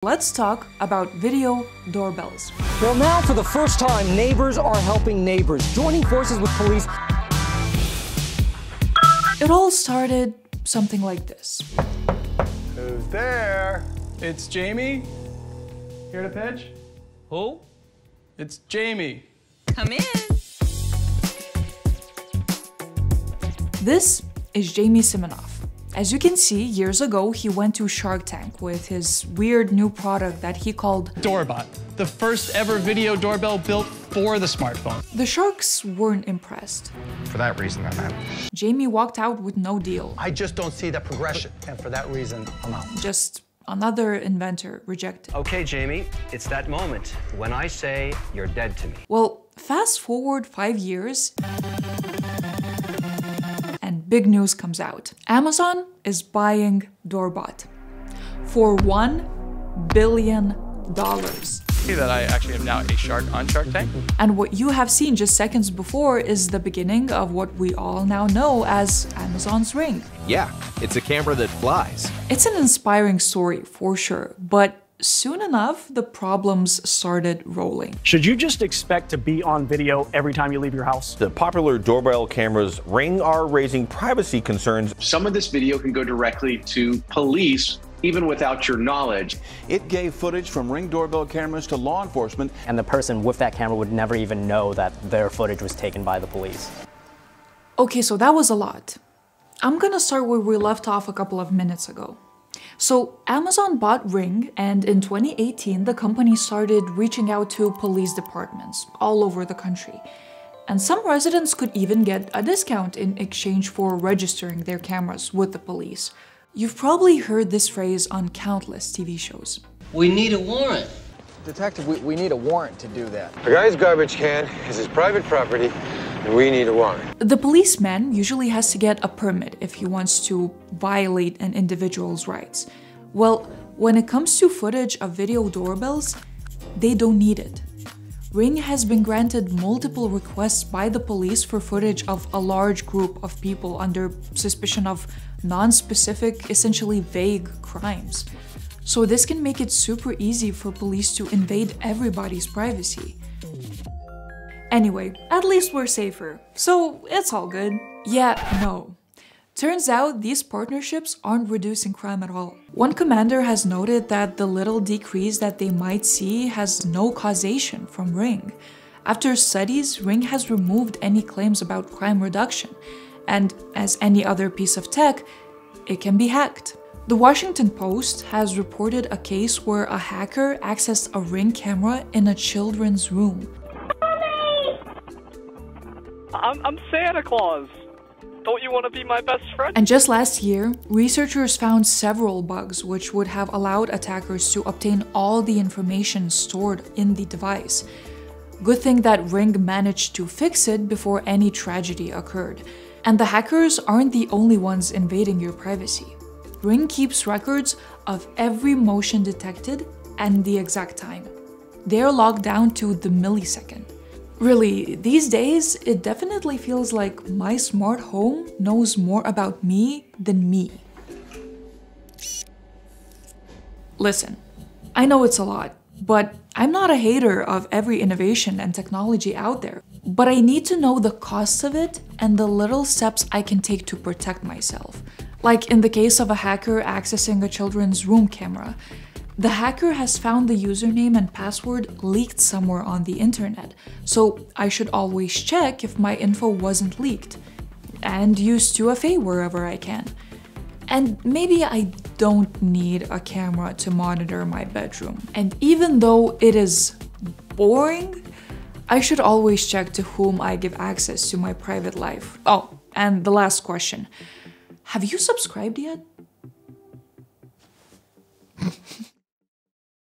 Let's talk about video doorbells. Well, now for the first time, neighbors are helping neighbors, joining forces with police. It all started something like this. Who's there? It's Jamie. Here to pitch? Who? It's Jamie. Come in. This is Jamie Siminoff. As you can see, years ago, he went to Shark Tank with his weird new product that he called Doorbot, the first ever video doorbell built for the smartphone. The sharks weren't impressed. For that reason, I'm out. Jamie walked out with no deal. I just don't see that progression, and for that reason, I'm out. Just another inventor rejected. Okay, Jamie, it's that moment when I say you're dead to me. Well, fast forward 5 years, and big news comes out. Amazon is buying Doorbot for $1 billion. See that I actually am now a shark on Shark Tank? And what you have seen just seconds before is the beginning of what we all now know as Amazon's Ring. Yeah, it's a camera that flies. It's an inspiring story for sure, but soon enough, the problems started rolling. Should you just expect to be on video every time you leave your house? The popular doorbell cameras Ring are raising privacy concerns. Some of this video can go directly to police, even without your knowledge. It gave footage from Ring doorbell cameras to law enforcement. And the person with that camera would never even know that their footage was taken by the police. Okay, so that was a lot. I'm gonna start where we left off a couple of minutes ago. So Amazon bought Ring, and in 2018, the company started reaching out to police departments all over the country. And some residents could even get a discount in exchange for registering their cameras with the police. You've probably heard this phrase on countless TV shows. We need a warrant. Detective, we need a warrant to do that. A guy's garbage can is his private property, and we need a warrant. The policeman usually has to get a permit if he wants to violate an individual's rights. Well, when it comes to footage of video doorbells, they don't need it. Ring has been granted multiple requests by the police for footage of a large group of people under suspicion of non-specific, essentially vague crimes. So this can make it super easy for police to invade everybody's privacy. Anyway, at least we're safer, so it's all good. Yeah, no. Turns out these partnerships aren't reducing crime at all. One commander has noted that the little decrease that they might see has no causation from Ring. After studies, Ring has removed any claims about crime reduction, and as any other piece of tech, it can be hacked. The Washington Post has reported a case where a hacker accessed a Ring camera in a children's room. I'm Santa Claus. Don't you want to be my best friend? And just last year, researchers found several bugs which would have allowed attackers to obtain all the information stored in the device. Good thing that Ring managed to fix it before any tragedy occurred. And the hackers aren't the only ones invading your privacy. Ring keeps records of every motion detected and the exact time. They're logged down to the millisecond. Really, these days, it definitely feels like my smart home knows more about me than me. Listen, I know it's a lot, but I'm not a hater of every innovation and technology out there. But I need to know the costs of it and the little steps I can take to protect myself. Like in the case of a hacker accessing a children's room camera. The hacker has found the username and password leaked somewhere on the internet, so I should always check if my info wasn't leaked, and use 2FA wherever I can. And maybe I don't need a camera to monitor my bedroom. And even though it is boring, I should always check to whom I give access to my private life. Oh, and the last question. Have you subscribed yet?